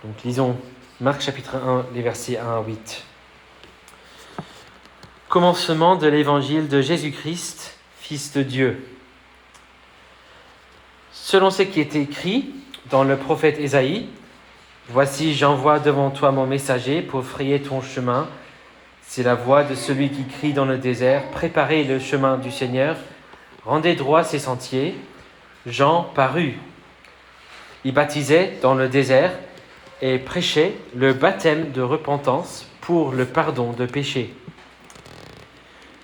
Donc lisons Marc chapitre 1, les versets 1 à 8. Commencement de l'évangile de Jésus-Christ, Fils de Dieu. Selon ce qui est écrit dans le prophète Ésaïe, « Voici, j'envoie devant toi mon messager pour frayer ton chemin. C'est la voix de celui qui crie dans le désert, préparez le chemin du Seigneur, rendez droit ses sentiers. » Jean parut. Il baptisait dans le désert et prêchait le baptême de repentance pour le pardon de péchés.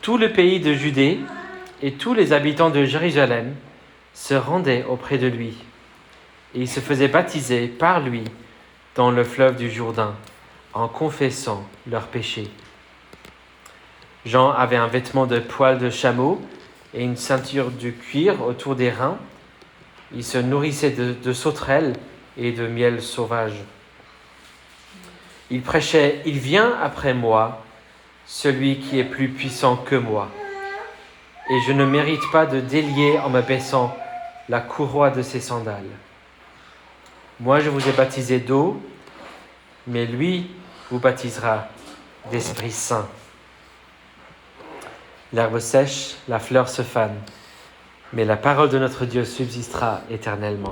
Tout le pays de Judée et tous les habitants de Jérusalem se rendaient auprès de lui, et ils se faisaient baptiser par lui dans le fleuve du Jourdain, en confessant leurs péchés. Jean avait un vêtement de poil de chameau et une ceinture de cuir autour des reins. Il se nourrissait de sauterelles et de miel sauvage. Il prêchait « Il vient après moi, celui qui est plus puissant que moi, et je ne mérite pas de délier en me baissant la courroie de ses sandales. Moi, je vous ai baptisé d'eau, mais lui vous baptisera d'Esprit Saint. L'herbe sèche, la fleur se fane, mais la parole de notre Dieu subsistera éternellement. »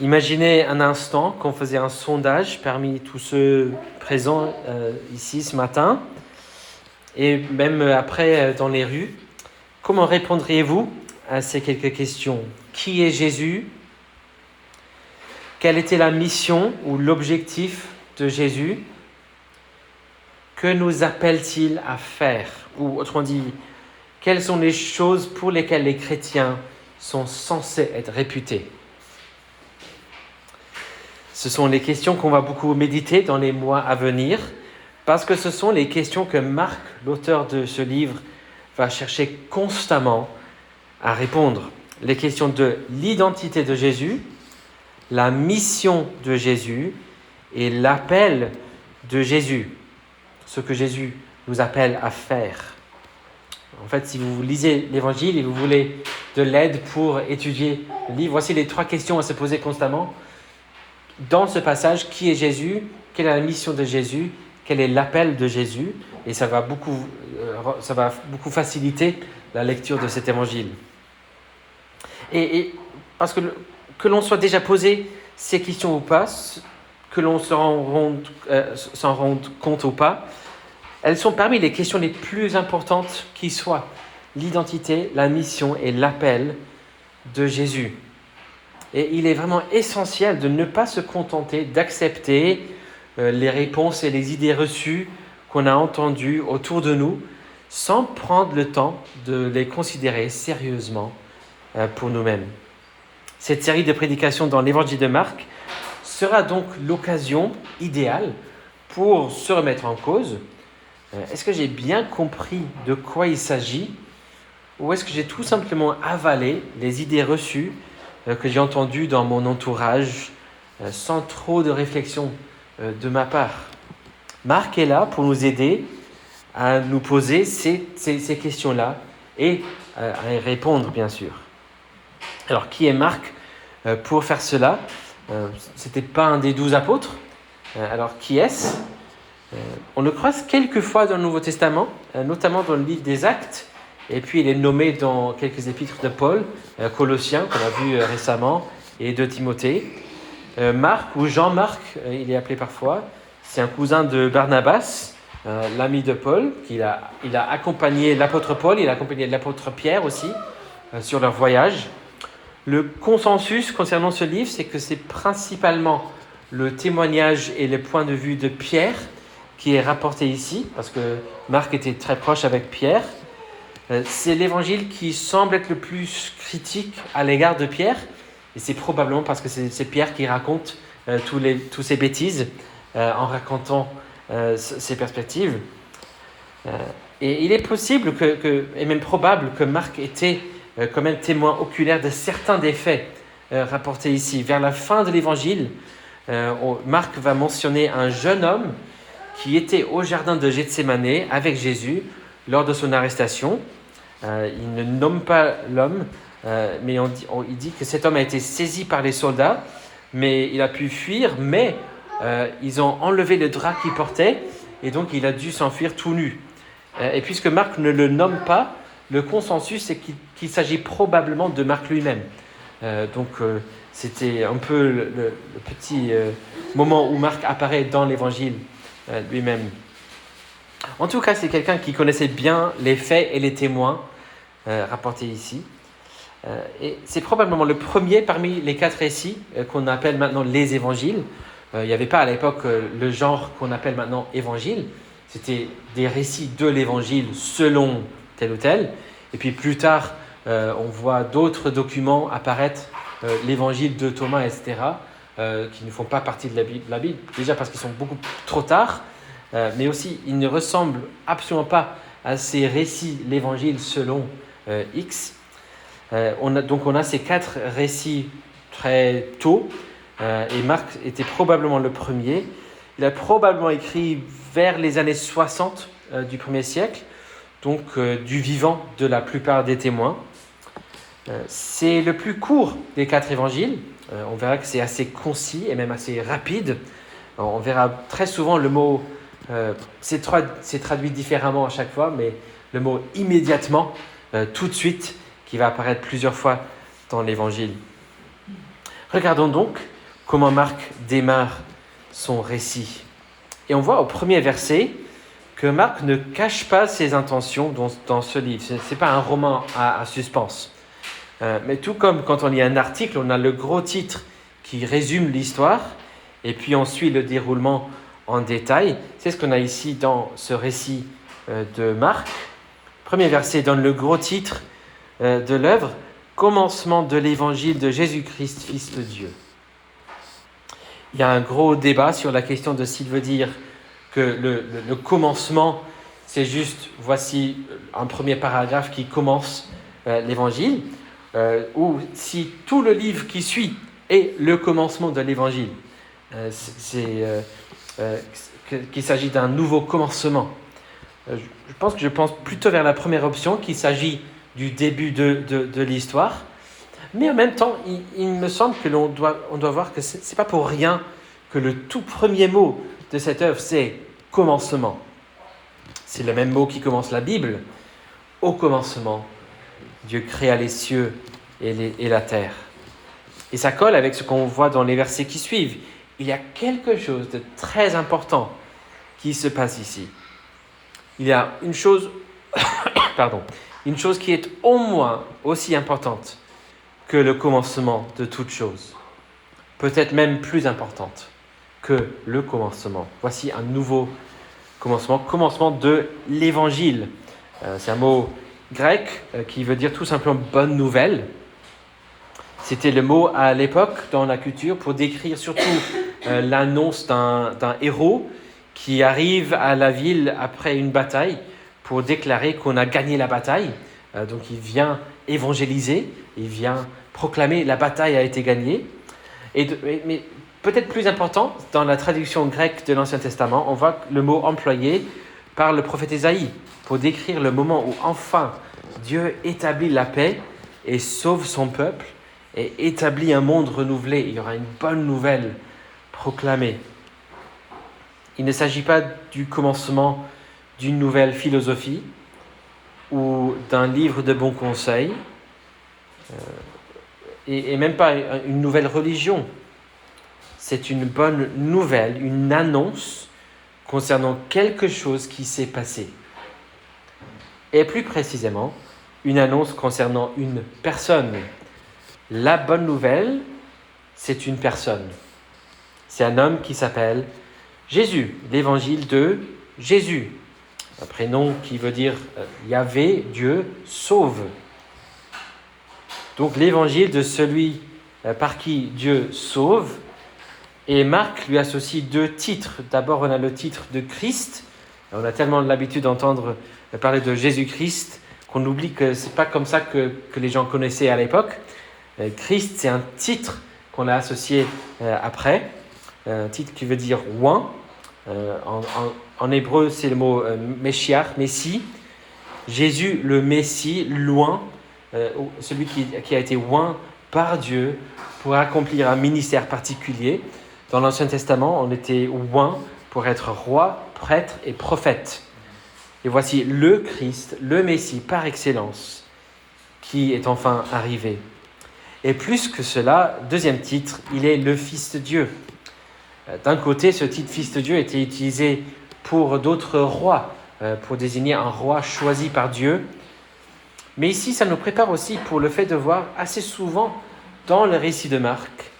Imaginez un instant qu'on faisait un sondage parmi tous ceux présents ici ce matin, et même après dans les rues. Comment répondriez-vous à ces quelques questions ? Qui est Jésus ? Quelle était la mission ou l'objectif de Jésus ? Que nous appelle-t-il à faire ? Ou autrement dit, quelles sont les choses pour lesquelles les chrétiens sont censés être réputés ? Ce sont les questions qu'on va beaucoup méditer dans les mois à venir, parce que ce sont les questions que Marc, l'auteur de ce livre, va chercher constamment à répondre. Les questions de l'identité de Jésus, la mission de Jésus et l'appel de Jésus, ce que Jésus nous appelle à faire. En fait, si vous lisez l'Évangile et vous voulez de l'aide pour étudier le livre, voici les 3 questions à se poser constamment. Dans ce passage, qui est Jésus ? Quelle est la mission de Jésus ? Quel est l'appel de Jésus ? Et ça va beaucoup faciliter la lecture de cet évangile. Et parce que l'on soit déjà posé ces questions ou pas, que l'on s'en rende compte ou pas, elles sont parmi les questions les plus importantes qui soient. L'identité, la mission et l'appel de Jésus. Et il est vraiment essentiel de ne pas se contenter d'accepter les réponses et les idées reçues qu'on a entendues autour de nous sans prendre le temps de les considérer sérieusement pour nous-mêmes. Cette série de prédications dans l'Évangile de Marc sera donc l'occasion idéale pour se remettre en cause. Est-ce que j'ai bien compris de quoi il s'agit ? Ou est-ce que j'ai tout simplement avalé les idées reçues que j'ai entendues dans mon entourage sans trop de réflexion de ma part ? Marc est là pour nous aider à nous poser ces questions-là et à y répondre, bien sûr. Alors, qui est Marc pour faire cela ? Ce n'était pas un des 12 apôtres. Alors, qui est-ce ? On le croise quelques fois dans le Nouveau Testament, notamment dans le livre des Actes, et puis il est nommé dans quelques épîtres de Paul, Colossiens, qu'on a vu récemment, et de Timothée. Marc, ou Jean-Marc, il est appelé parfois, c'est un cousin de Barnabas, l'ami de Paul, il a accompagné l'apôtre Paul, il a accompagné l'apôtre Pierre aussi, sur leur voyage. Le consensus concernant ce livre, c'est que c'est principalement le témoignage et le point de vue de Pierre qui est rapporté ici, parce que Marc était très proche avec Pierre. C'est l'évangile qui semble être le plus critique à l'égard de Pierre, et c'est probablement parce que c'est Pierre qui raconte tous ces bêtises en racontant ses perspectives. Et il est possible et même probable que Marc était quand même témoin oculaire de certains des faits rapportés ici. Vers la fin de l'évangile, Marc va mentionner un jeune homme qui était au jardin de Gethsémani avec Jésus lors de son arrestation. Il ne nomme pas l'homme, mais il dit que cet homme a été saisi par les soldats, mais il a pu fuir, mais ils ont enlevé le drap qu'il portait, et donc il a dû s'enfuir tout nu. Et puisque Marc ne le nomme pas, le consensus est qu'il s'agit probablement de Marc lui-même. C'était un peu le petit moment où Marc apparaît dans l'évangile lui-même. En tout cas, c'est quelqu'un qui connaissait bien les faits et les témoins rapportés ici. Et c'est probablement le premier parmi les 4 récits qu'on appelle maintenant les évangiles. Il n'y avait pas à l'époque le genre qu'on appelle maintenant évangile. C'était des récits de l'évangile selon tel ou tel. Et puis plus tard, on voit d'autres documents apparaître, l'évangile de Thomas, etc., qui ne font pas partie de la Bible. Déjà parce qu'ils sont beaucoup trop tard, mais aussi ils ne ressemblent absolument pas à ces récits, l'évangile selon X. On a ces 4 récits très tôt, et Marc était probablement le premier. Il a probablement écrit vers les années 60 du 1er siècle, donc du vivant de la plupart des témoins. C'est le plus court des 4 évangiles. On verra que c'est assez concis et même assez rapide. On verra très souvent le mot, c'est traduit différemment à chaque fois, mais le mot immédiatement, tout de suite, qui va apparaître plusieurs fois dans l'évangile. Regardons donc comment Marc démarre son récit. Et on voit au premier verset que Marc ne cache pas ses intentions dans ce livre. Ce n'est pas un roman à suspense. Mais tout comme quand on lit un article, on a le gros titre qui résume l'histoire, et puis on suit le déroulement en détail. C'est ce qu'on a ici dans ce récit de Marc. Premier verset donne le gros titre de l'œuvre, commencement de l'évangile de Jésus-Christ, Fils de Dieu. Il y a un gros débat sur la question de s'il veut dire que le commencement, c'est juste, voici un premier paragraphe qui commence l'évangile, ou si tout le livre qui suit est le commencement de l'évangile. Qu'il s'agit d'un nouveau commencement. Je pense plutôt vers la première option, qu'il s'agit du début de l'histoire. Mais en même temps, il me semble que on doit voir que ce n'est pas pour rien que le tout premier mot de cette œuvre, c'est « commencement ». C'est le même mot qui commence la Bible. Au commencement, Dieu créa les cieux et la terre. Et ça colle avec ce qu'on voit dans les versets qui suivent. Il y a quelque chose de très important qui se passe ici. Il y a une chose qui est au moins aussi importante que le commencement de toute chose. Peut-être même plus importante que le commencement. Voici un nouveau commencement de l'évangile. C'est un mot grec qui veut dire tout simplement bonne nouvelle. C'était le mot à l'époque dans la culture pour décrire surtout l'annonce d'un héros qui arrive à la ville après une bataille pour déclarer qu'on a gagné la bataille. Donc il vient évangéliser, il vient proclamer la bataille a été gagnée. Mais peut-être plus important, dans la traduction grecque de l'Ancien Testament, on voit le mot employé par le prophète Ésaïe pour décrire le moment où enfin Dieu établit la paix et sauve son peuple et établit un monde renouvelé. Il y aura une bonne nouvelle proclamée. Il ne s'agit pas du commencement d'une nouvelle philosophie ou d'un livre de bons conseils, et même pas une nouvelle religion. C'est une bonne nouvelle, une annonce concernant quelque chose qui s'est passé. Et plus précisément, une annonce concernant une personne. La bonne nouvelle, c'est une personne. C'est un homme qui s'appelle Jésus, l'évangile de Jésus. Un prénom qui veut dire Yahvé, Dieu, sauve. Donc l'évangile de celui par qui Dieu sauve. Et Marc lui associe 2 titres. D'abord, on a le titre de Christ. On a tellement l'habitude d'entendre parler de Jésus-Christ qu'on oublie que ce n'est pas comme ça que les gens connaissaient à l'époque. Christ, c'est un titre qu'on a associé après. Un titre qui veut dire « oint ». En hébreu, c'est le mot « Meshiach », « Messie ». Jésus, le Messie, loin, celui qui a été oint par Dieu pour accomplir un ministère particulier. Dans l'Ancien Testament, on était oint pour être roi, prêtre et prophète. Et voici le Christ, le Messie par excellence, qui est enfin arrivé. Et plus que cela, deuxième titre, il est le Fils de Dieu. D'un côté, ce titre Fils de Dieu était utilisé pour d'autres rois, pour désigner un roi choisi par Dieu. Mais ici, ça nous prépare aussi pour le fait de voir assez souvent dans le récit de Marc,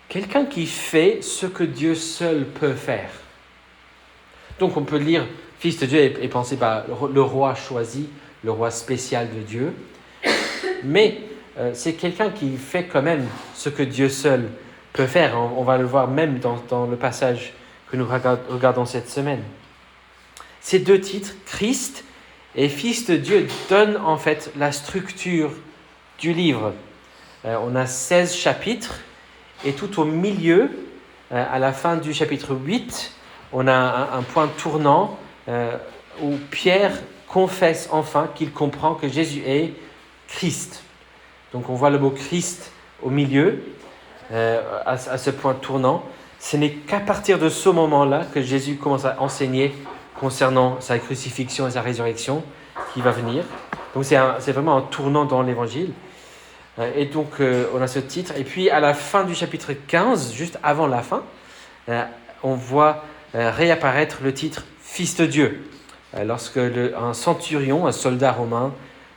quelqu'un qui fait ce que Dieu seul peut faire. Donc on peut lire Fils de Dieu et penser le roi choisi, le roi spécial de Dieu. Mais c'est quelqu'un qui fait quand même ce que Dieu seul peut faire. On va le voir même dans le passage que nous regardons cette semaine. Ces deux titres, Christ et Fils de Dieu, donnent en fait la structure du livre. On a 16 chapitres et tout au milieu, à la fin du chapitre 8, on a un point tournant où Pierre confesse enfin qu'il comprend que Jésus est Christ. Donc on voit le mot Christ au milieu, à ce point tournant. Ce n'est qu'à partir de ce moment-là que Jésus commence à enseigner concernant sa crucifixion et sa résurrection qui va venir. Donc c'est vraiment un tournant dans l'Évangile. Et donc on a ce titre. Et puis à la fin du chapitre 15, juste avant la fin, on voit réapparaître le titre « Fils de Dieu ». Lorsque un centurion, un soldat romain,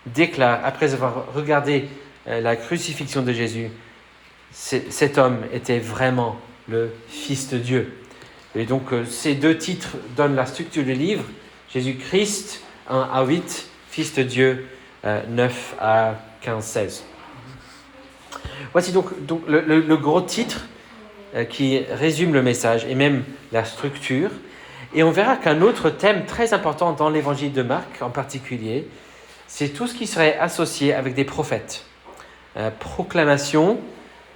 déclare, après avoir regardé la crucifixion de Jésus, cet homme était vraiment le Fils de Dieu. Et donc ces deux titres donnent la structure du livre. Jésus-Christ, 1 à 8, Fils de Dieu, 9 à 15, 16. Voici donc le gros titre qui résume le message et même la structure. Et on verra qu'un autre thème très important dans l'évangile de Marc en particulier, c'est tout ce qui serait associé avec des prophètes. Proclamation,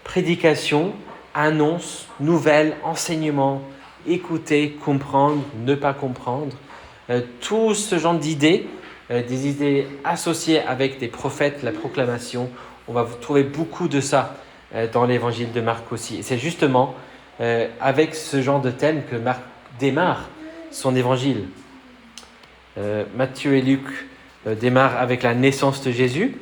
prédication, annonce, nouvelles, enseignement, écouter, comprendre, ne pas comprendre. Tout ce genre d'idées, des idées associées avec des prophètes, la proclamation, on va trouver beaucoup de ça dans l'évangile de Marc aussi. Et c'est justement avec ce genre de thème que Marc démarre son évangile. Matthieu et Luc démarrent avec la naissance de Jésus.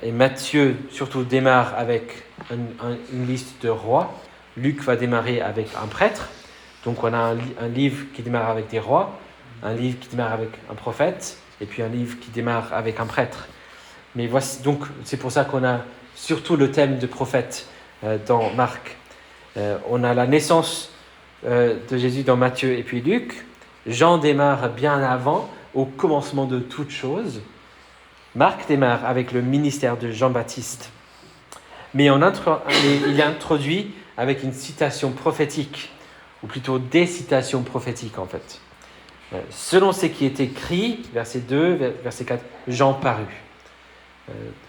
Et Matthieu surtout démarre avec une liste de rois. Luc va démarrer avec un prêtre. Donc on a un livre qui démarre avec des rois, un livre qui démarre avec un prophète, et puis un livre qui démarre avec un prêtre. Mais voici, donc c'est pour ça qu'on a surtout le thème de prophète dans Marc. On a la naissance de Jésus dans Matthieu et puis Luc. Jean démarre bien avant, au commencement de toutes choses. Marc démarre avec le ministère de Jean-Baptiste. Mais il est introduit avec une citation prophétique, ou plutôt des citations prophétiques en fait. Selon ce qui est écrit, verset 2, verset 4, Jean parut.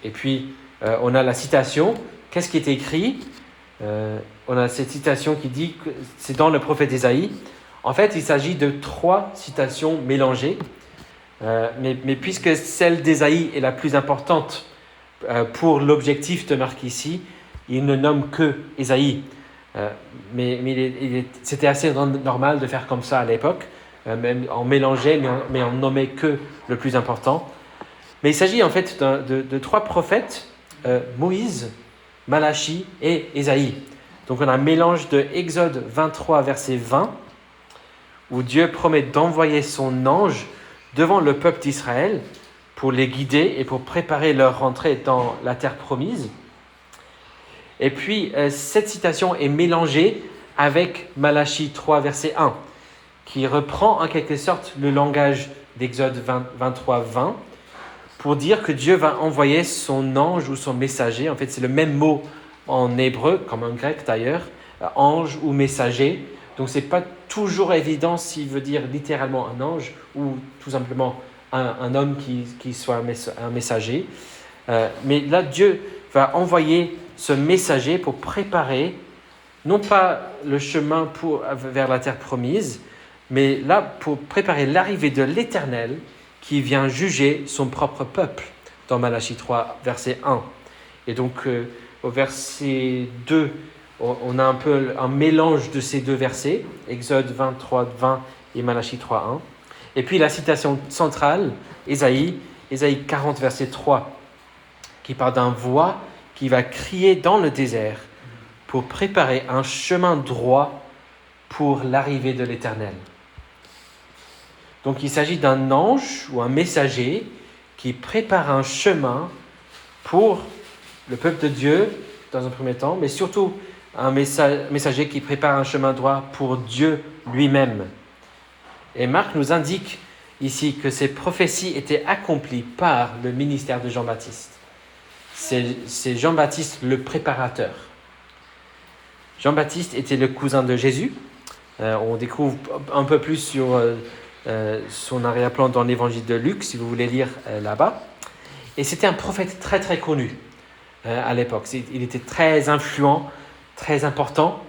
Et puis, on a la citation. Qu'est-ce qui est écrit ? On a cette citation qui dit que c'est dans le prophète Ésaïe. En fait, il s'agit de 3 citations mélangées. Mais puisque celle d'Ésaïe est la plus importante pour l'objectif de Marc ici, il ne nomme que Ésaïe. Mais c'était assez normal de faire comme ça à l'époque. Même on mélangeait, mais on nommait que le plus important. Mais il s'agit en fait de 3 prophètes, Moïse, Malachie et Ésaïe. Donc on a un mélange de Exode 23, verset 20, où Dieu promet d'envoyer son ange devant le peuple d'Israël pour les guider et pour préparer leur rentrée dans la terre promise. Et puis cette citation est mélangée avec Malachie 3, verset 1, qui reprend en quelque sorte le langage d'Exode 23, 20, pour dire que Dieu va envoyer son ange ou son messager. En fait, c'est le même mot en hébreu, comme en grec d'ailleurs, ange ou messager. Donc, ce n'est pas toujours évident s'il veut dire littéralement un ange ou tout simplement un homme qui soit un messager. Mais là, Dieu va envoyer ce messager pour préparer, non pas le chemin vers la terre promise, mais là, pour préparer l'arrivée de l'Éternel qui vient juger son propre peuple. dans Malachie 3, verset 1. Et donc, au verset 2, on a un peu un mélange de ces deux versets, Exode 23, 20 et Malachie 3, 1. Et puis la citation centrale, Ésaïe 40, verset 3, qui parle d'un voix qui va crier dans le désert pour préparer un chemin droit pour l'arrivée de l'Éternel. Donc il s'agit d'un ange ou un messager qui prépare un chemin pour le peuple de Dieu dans un premier temps, mais surtout un messager qui prépare un chemin droit pour Dieu lui-même. Et Marc nous indique ici que ces prophéties étaient accomplies par le ministère de Jean-Baptiste. C'est Jean-Baptiste le préparateur. Jean-Baptiste était le cousin de Jésus. On découvre un peu plus sur son arrière-plan dans l'évangile de Luc, si vous voulez lire là-bas. Et c'était un prophète très très connu à l'époque. Il était très influent, très important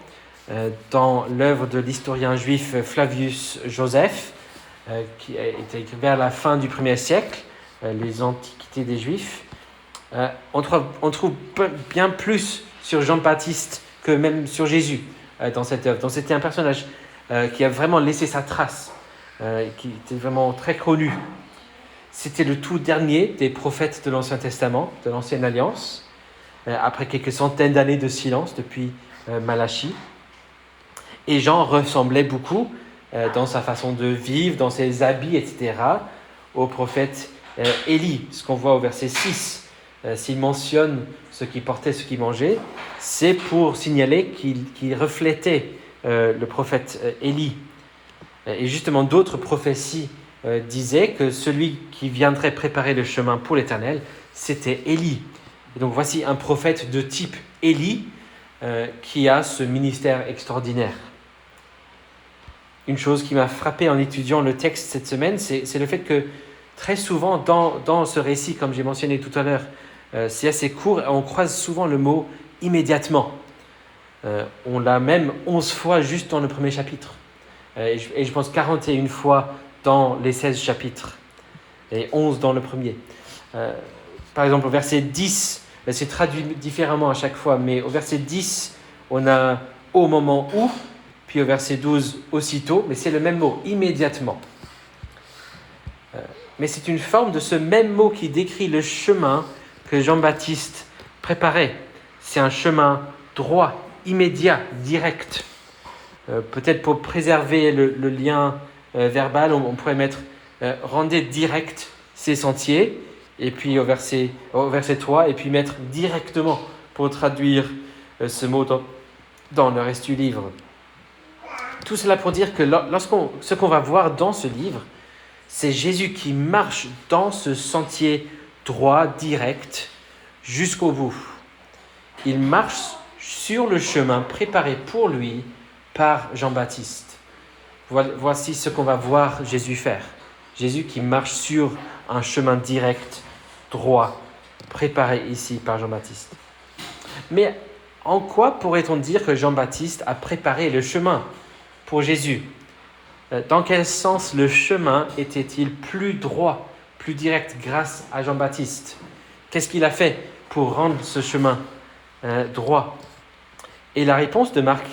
dans l'œuvre de l'historien juif Flavius Joseph, qui a été écrit vers la fin du 1er siècle, les Antiquités des Juifs. On trouve bien plus sur Jean-Baptiste que même sur Jésus dans cette œuvre. Donc c'était un personnage qui a vraiment laissé sa trace, qui était vraiment très connu. C'était le tout dernier des prophètes de l'Ancien Testament, de l'Ancienne Alliance, après quelques centaines d'années de silence depuis Malachie. Et Jean ressemblait beaucoup dans sa façon de vivre, dans ses habits, etc., au prophète Élie. Ce qu'on voit au verset 6, s'il mentionne ce qu'il portait, ce qu'il mangeait, c'est pour signaler qu'il reflétait le prophète Élie. Et justement, d'autres prophéties disaient que celui qui viendrait préparer le chemin pour l'Éternel, c'était Élie. Et donc voici un prophète de type Élie qui a ce ministère extraordinaire. Une chose qui m'a frappé en étudiant le texte cette semaine, c'est le fait que très souvent dans ce récit, comme j'ai mentionné tout à l'heure, c'est assez court, on croise souvent le mot « immédiatement ». On l'a même 11 fois juste dans le premier chapitre. Et je pense 41 fois dans les 16 chapitres. Et 11 dans le premier. Par exemple, au verset 10, c'est traduit différemment à chaque fois, mais au verset 10, on a « au moment où », puis au verset 12, « aussitôt », mais c'est le même mot, « immédiatement ». Mais c'est une forme de ce même mot qui décrit le chemin que Jean-Baptiste préparait. C'est un chemin droit, immédiat, direct. Peut-être pour préserver le lien verbal, on pourrait mettre « rendez direct ces sentiers », et puis au verset 3, et puis mettre « directement » pour traduire ce mot dans le reste du livre. Tout cela pour dire que ce qu'on va voir dans ce livre, c'est Jésus qui marche dans ce sentier droit, direct, jusqu'au bout. Il marche sur le chemin préparé pour lui par Jean-Baptiste. Voici ce qu'on va voir Jésus faire. Jésus qui marche sur un chemin direct, droit, préparé ici par Jean-Baptiste. Mais en quoi pourrait-on dire que Jean-Baptiste a préparé le chemin pour Jésus? Dans quel sens le chemin était-il plus droit, plus direct grâce à Jean-Baptiste? Qu'est-ce qu'il a fait pour rendre ce chemin droit? Et la réponse de Marc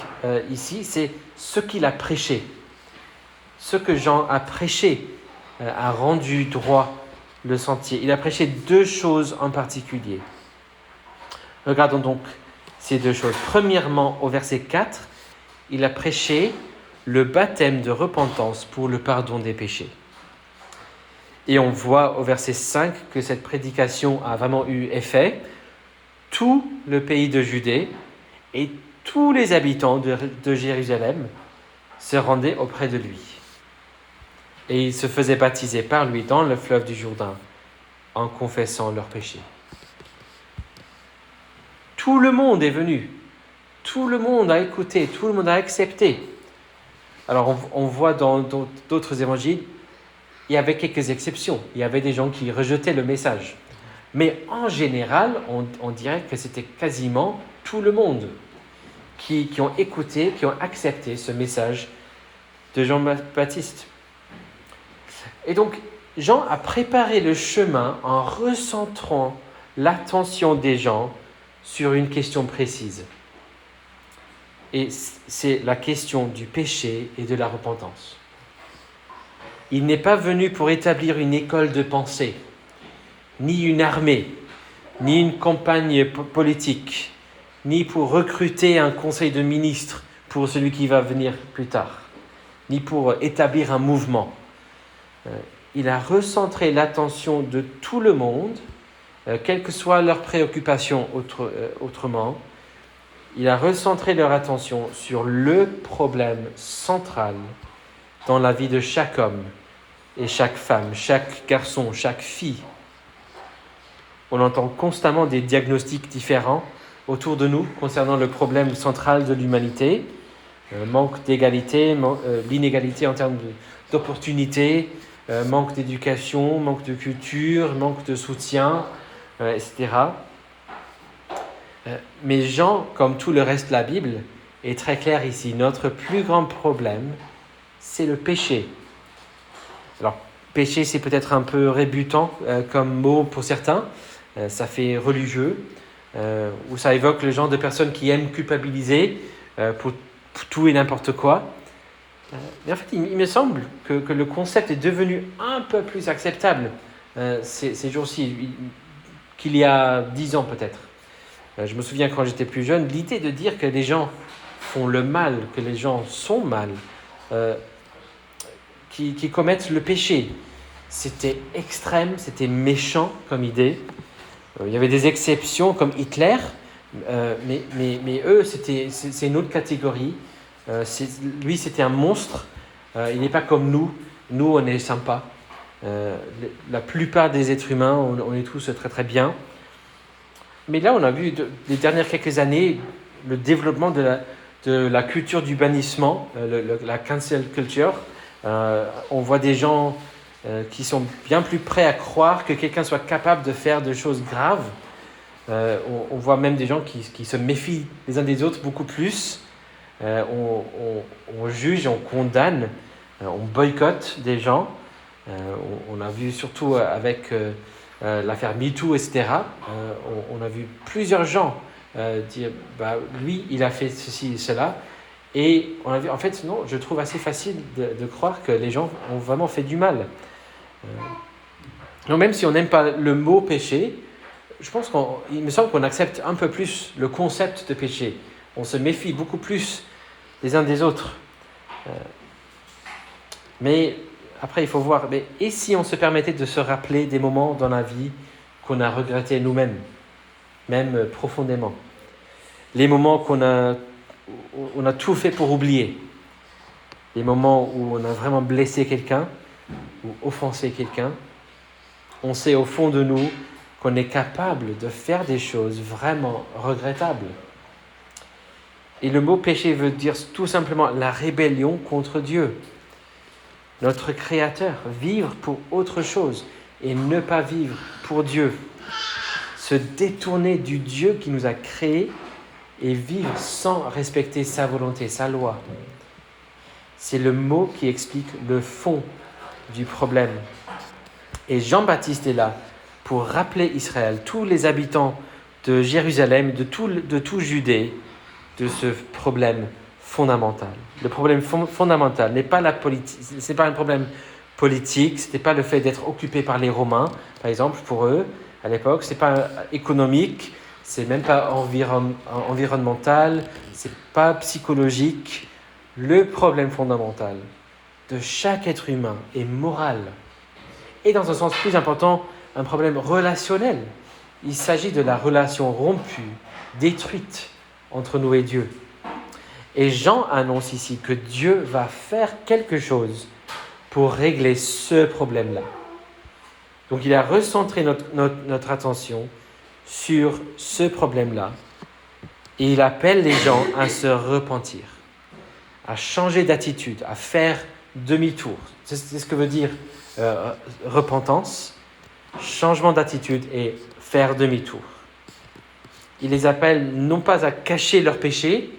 ici, c'est ce qu'il a prêché. Ce que Jean a prêché a rendu droit le sentier. Il a prêché deux choses en particulier. Regardons donc ces deux choses. Premièrement, au verset 4, il a prêché le baptême de repentance pour le pardon des péchés. Et on voit au verset 5 que cette prédication a vraiment eu effet. Tout le pays de Judée et tous les habitants de Jérusalem se rendaient auprès de lui. Et ils se faisaient baptiser par lui dans le fleuve du Jourdain en confessant leurs péchés. Tout le monde est venu. Tout le monde a écouté. Tout le monde a accepté. Alors on voit dans d'autres évangiles, il y avait quelques exceptions. Il y avait des gens qui rejetaient le message. Mais en général, on dirait que c'était quasiment tout le monde qui ont écouté, qui ont accepté ce message de Jean-Baptiste. Et donc, Jean a préparé le chemin en recentrant l'attention des gens sur une question précise. Et c'est la question du péché et de la repentance. Il n'est pas venu pour établir une école de pensée, ni une armée, ni une campagne politique, ni pour recruter un conseil de ministres pour celui qui va venir plus tard, ni pour établir un mouvement. Il a recentré l'attention de tout le monde, quelles que soient leurs préoccupations autrement. Il a recentré leur attention sur le problème central dans la vie de chaque homme et chaque femme, chaque garçon, chaque fille. On entend constamment des diagnostics différents autour de nous concernant le problème central de l'humanité, manque d'égalité, l'inégalité en termes d'opportunités, manque d'éducation, manque de culture, manque de soutien, etc. Mais Jean, comme tout le reste de la Bible, est très clair ici. Notre plus grand problème, c'est le péché. Alors, péché, c'est peut-être un peu rébutant comme mot pour certains. Ça fait religieux, ou ça évoque le genre de personnes qui aiment culpabiliser pour tout et n'importe quoi. Mais en fait, il me semble que le concept est devenu un peu plus acceptable ces jours-ci qu'il y a 10 ans peut-être. Je me souviens quand j'étais plus jeune, l'idée de dire que les gens font le mal, que les gens sont mal, qui commettent le péché, c'était extrême, c'était méchant comme idée. Il y avait des exceptions comme Hitler, mais eux, c'est une autre catégorie. Lui, c'était un monstre. Il n'est pas comme nous. Nous, on est sympa. La plupart des êtres humains, on est tous très très bien. Mais là, on a vu les dernières quelques années le développement de la culture du bannissement, la cancel culture. On voit des gens qui sont bien plus prêts à croire que quelqu'un soit capable de faire des choses graves. On voit même des gens qui se méfient les uns des autres beaucoup plus. On juge, on condamne, on boycotte des gens. On a vu surtout avec l'affaire MeToo, etc. On a vu plusieurs gens dire lui, il a fait ceci et cela. Et on a vu, en fait, non, je trouve assez facile de croire que les gens ont vraiment fait du mal. Donc même si on n'aime pas le mot péché, il me semble qu'on accepte un peu plus le concept de péché. On se méfie beaucoup plus les uns des autres. Mais après, il faut voir, et si on se permettait de se rappeler des moments dans la vie qu'on a regrettés nous-mêmes, même profondément. Les moments où on a tout fait pour oublier. Les moments où on a vraiment blessé quelqu'un ou offensé quelqu'un. On sait au fond de nous qu'on est capable de faire des choses vraiment regrettables. Et le mot péché veut dire tout simplement la rébellion contre Dieu, notre Créateur, vivre pour autre chose et ne pas vivre pour Dieu. Se détourner du Dieu qui nous a créés et vivre sans respecter sa volonté, sa loi. C'est le mot qui explique le fond du problème. Et Jean-Baptiste est là pour rappeler Israël, tous les habitants de Jérusalem, de tout Judée, de ce problème fondamental. Le problème fondamental n'est pas c'est pas un problème politique, ce n'était pas le fait d'être occupé par les Romains, par exemple, pour eux, à l'époque, ce n'est pas économique, c'est même pas environnemental, c'est pas psychologique. Le problème fondamental de chaque être humain est moral. Et dans un sens plus important, un problème relationnel. Il s'agit de la relation rompue, détruite entre nous et Dieu. Et Jean annonce ici que Dieu va faire quelque chose pour régler ce problème-là. Donc il a recentré notre attention sur ce problème-là et il appelle les gens à se repentir, à changer d'attitude, à faire demi-tour. C'est ce que veut dire repentance, changement d'attitude et faire demi-tour. Il les appelle non pas à cacher leurs péchés,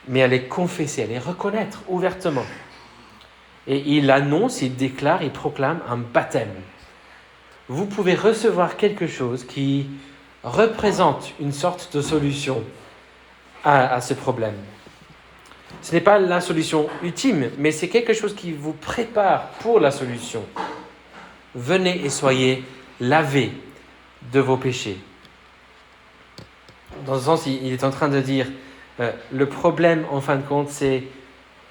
mais à les confesser, à les reconnaître ouvertement. Et il annonce, il déclare, il proclame un baptême. Vous pouvez recevoir quelque chose qui représente une sorte de solution à ce problème. Ce n'est pas la solution ultime, mais c'est quelque chose qui vous prépare pour la solution. Venez et soyez lavés de vos péchés. Dans ce sens, il est en train de dire, le problème, en fin de compte, c'est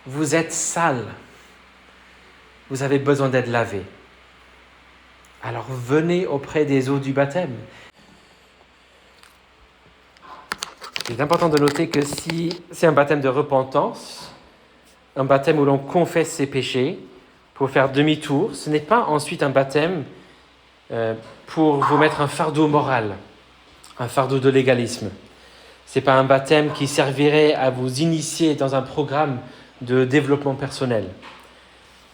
vous êtes sale. Vous avez besoin d'être lavé. Alors venez auprès des eaux du baptême. Il est important de noter que si c'est un baptême de repentance, un baptême où l'on confesse ses péchés pour faire demi-tour, ce n'est pas ensuite un baptême pour vous mettre un fardeau moral, un fardeau de légalisme. Ce n'est pas un baptême qui servirait à vous initier dans un programme de développement personnel.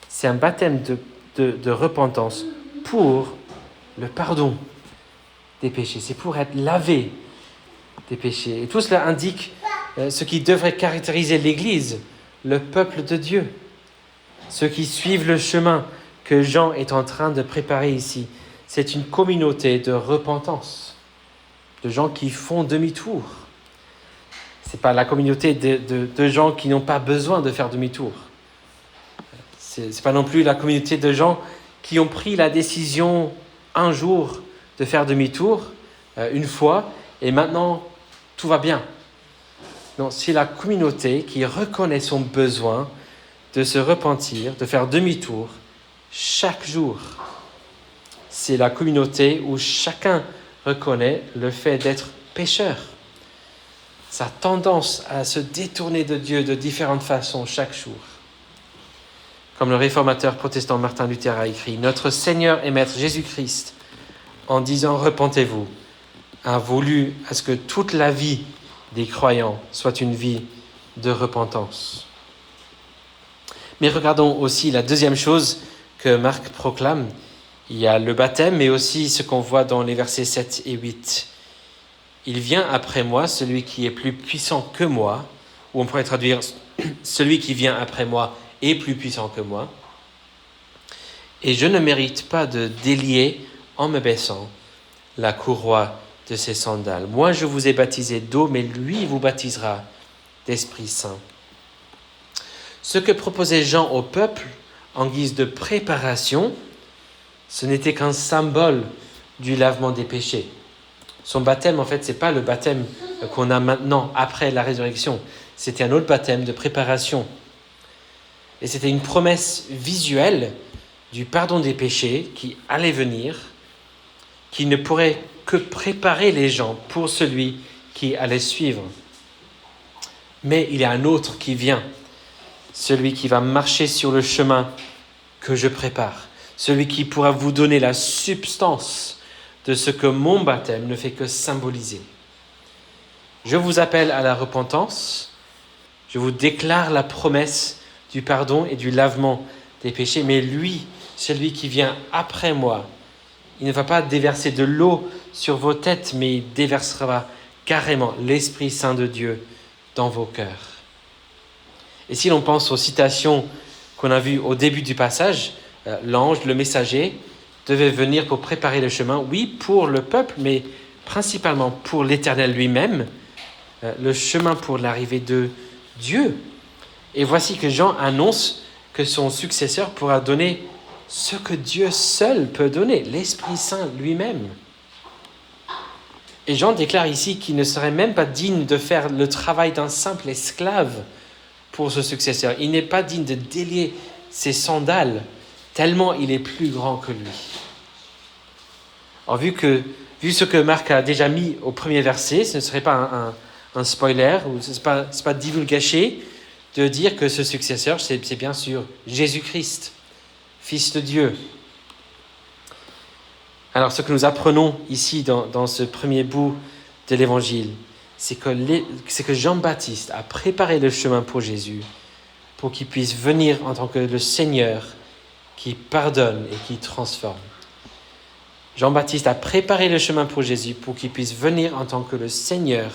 C'est un baptême de repentance pour le pardon des péchés. C'est pour être lavé des péchés. Et tout cela indique ce qui devrait caractériser l'Église, le peuple de Dieu. Ceux qui suivent le chemin que Jean est en train de préparer ici, c'est une communauté de repentance, de gens qui font demi-tour. Ce n'est pas la communauté de gens qui n'ont pas besoin de faire demi-tour. Ce n'est pas non plus la communauté de gens qui ont pris la décision un jour de faire demi-tour, une fois, et maintenant tout va bien. Non, c'est la communauté qui reconnaît son besoin de se repentir, de faire demi-tour chaque jour. C'est la communauté où chacun reconnaît le fait d'être pécheur. Sa tendance à se détourner de Dieu de différentes façons chaque jour. Comme le réformateur protestant Martin Luther a écrit, « Notre Seigneur et Maître Jésus-Christ, en disant « Repentez-vous », a voulu à ce que toute la vie des croyants soit une vie de repentance. Mais regardons aussi la deuxième chose que Marc proclame. Il y a le baptême, mais aussi ce qu'on voit dans les versets 7 et 8. « Il vient après moi, celui qui est plus puissant que moi », ou on pourrait traduire « celui qui vient après moi est plus puissant que moi, et je ne mérite pas de délier en me baissant la courroie de ses sandales. Moi, je vous ai baptisé d'eau, mais lui vous baptisera d'Esprit Saint. » Ce que proposait Jean au peuple en guise de préparation, ce n'était qu'un symbole du lavement des péchés. Son baptême, en fait, ce n'est pas le baptême qu'on a maintenant, après la résurrection. C'était un autre baptême de préparation. Et c'était une promesse visuelle du pardon des péchés qui allait venir, qui ne pourrait que préparer les gens pour celui qui allait suivre. Mais il y a un autre qui vient, celui qui va marcher sur le chemin que je prépare, celui qui pourra vous donner la substance de ce que mon baptême ne fait que symboliser. Je vous appelle à la repentance, je vous déclare la promesse du pardon et du lavement des péchés, mais lui, celui qui vient après moi, il ne va pas déverser de l'eau sur vos têtes, mais il déversera carrément l'Esprit Saint de Dieu dans vos cœurs. Et si l'on pense aux citations qu'on a vues au début du passage, l'ange, le messager, devait venir pour préparer le chemin, oui, pour le peuple, mais principalement pour l'Éternel lui-même, le chemin pour l'arrivée de Dieu. Et voici que Jean annonce que son successeur pourra donner ce que Dieu seul peut donner, l'Esprit Saint lui-même. Et Jean déclare ici qu'il ne serait même pas digne de faire le travail d'un simple esclave pour ce successeur. Il n'est pas digne de délier ses sandales, tellement il est plus grand que lui. Alors, vu ce que Marc a déjà mis au premier verset, ce ne serait pas un spoiler, ou ce n'est pas divulgaché, de dire que ce successeur, c'est bien sûr Jésus-Christ, Fils de Dieu. Alors, ce que nous apprenons ici dans ce premier bout de l'Évangile, c'est que Jean-Baptiste a préparé le chemin pour Jésus, pour qu'il puisse venir en tant que le Seigneur qui pardonne et qui transforme. Jean-Baptiste a préparé le chemin pour Jésus pour qu'il puisse venir en tant que le Seigneur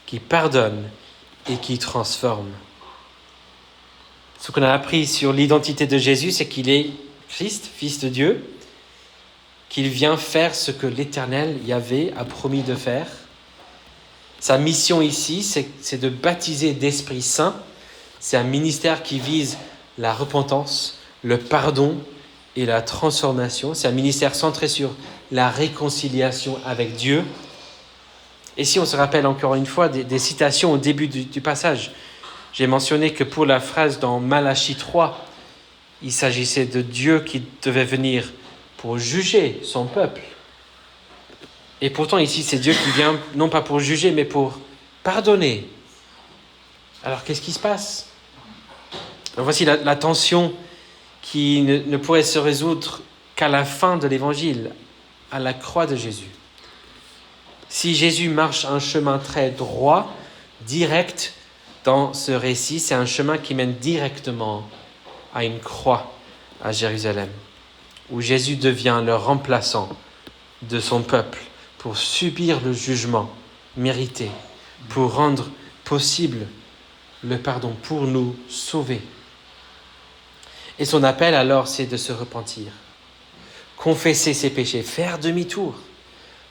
qui pardonne et qui transforme. Ce qu'on a appris sur l'identité de Jésus, c'est qu'il est Christ, Fils de Dieu, qu'il vient faire ce que l'Éternel Yahvé a promis de faire. Sa mission ici, c'est de baptiser d'Esprit Saint. C'est un ministère qui vise la repentance, le pardon et la transformation. C'est un ministère centré sur la réconciliation avec Dieu. Et si on se rappelle encore une fois des citations au début du passage, j'ai mentionné que pour la phrase dans Malachie 3, il s'agissait de Dieu qui devait venir pour juger son peuple. Et pourtant ici, c'est Dieu qui vient non pas pour juger, mais pour pardonner. Alors qu'est-ce qui se passe ? Alors voici la tension qui ne pourrait se résoudre qu'à la fin de l'évangile, à la croix de Jésus. Si Jésus marche un chemin très droit, direct dans ce récit, c'est un chemin qui mène directement à une croix à Jérusalem, où Jésus devient le remplaçant de son peuple pour subir le jugement mérité, pour rendre possible le pardon, pour nous sauver. Et son appel alors, c'est de se repentir, confesser ses péchés, faire demi-tour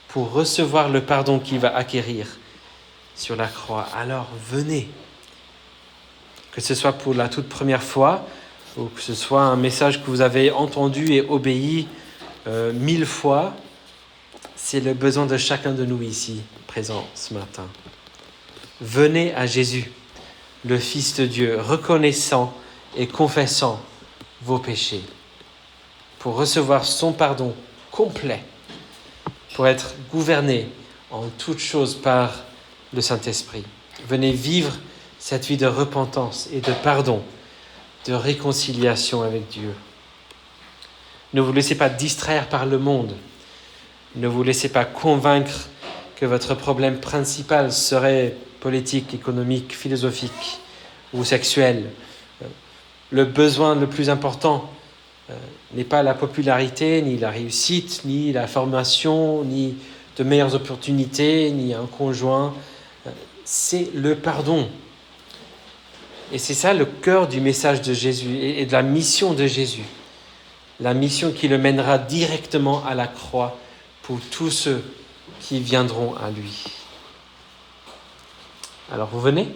pour recevoir le pardon qu'il va acquérir sur la croix. Alors venez, que ce soit pour la toute première fois ou que ce soit un message que vous avez entendu et obéi 1000 fois, c'est le besoin de chacun de nous ici, présent ce matin. Venez à Jésus, le Fils de Dieu, reconnaissant et confessant vos péchés, pour recevoir son pardon complet, pour être gouverné en toutes choses par le Saint-Esprit. Venez vivre cette vie de repentance et de pardon, de réconciliation avec Dieu. Ne vous laissez pas distraire par le monde. Ne vous laissez pas convaincre que votre problème principal serait politique, économique, philosophique ou sexuel. Le besoin le plus important n'est pas la popularité, ni la réussite, ni la formation, ni de meilleures opportunités, ni un conjoint. C'est le pardon. Et c'est ça le cœur du message de Jésus et de la mission de Jésus. La mission qui le mènera directement à la croix pour tous ceux qui viendront à lui. Alors vous venez ?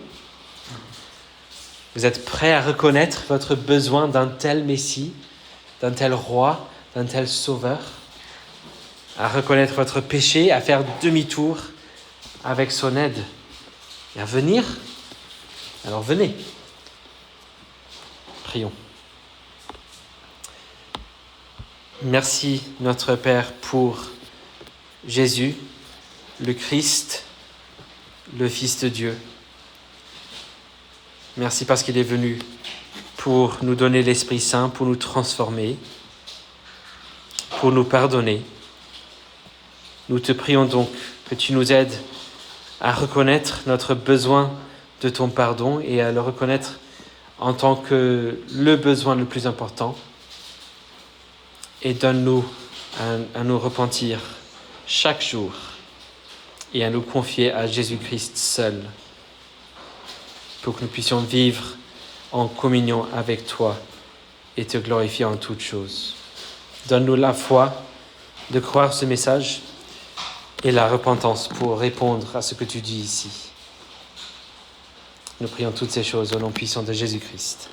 Vous êtes prêts à reconnaître votre besoin d'un tel Messie, d'un tel roi, d'un tel sauveur, à reconnaître votre péché, à faire demi-tour avec son aide et à venir ? Alors venez. Prions. Merci notre Père pour Jésus, le Christ, le Fils de Dieu. Merci parce qu'il est venu pour nous donner l'Esprit Saint, pour nous transformer, pour nous pardonner. Nous te prions donc que tu nous aides à reconnaître notre besoin de ton pardon et à le reconnaître en tant que le besoin le plus important. Et donne-nous à nous repentir chaque jour et à nous confier à Jésus-Christ seul pour que nous puissions vivre en communion avec toi et te glorifier en toutes choses. Donne-nous la foi de croire ce message et la repentance pour répondre à ce que tu dis ici. Nous prions toutes ces choses au nom puissant de Jésus-Christ.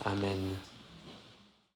Amen.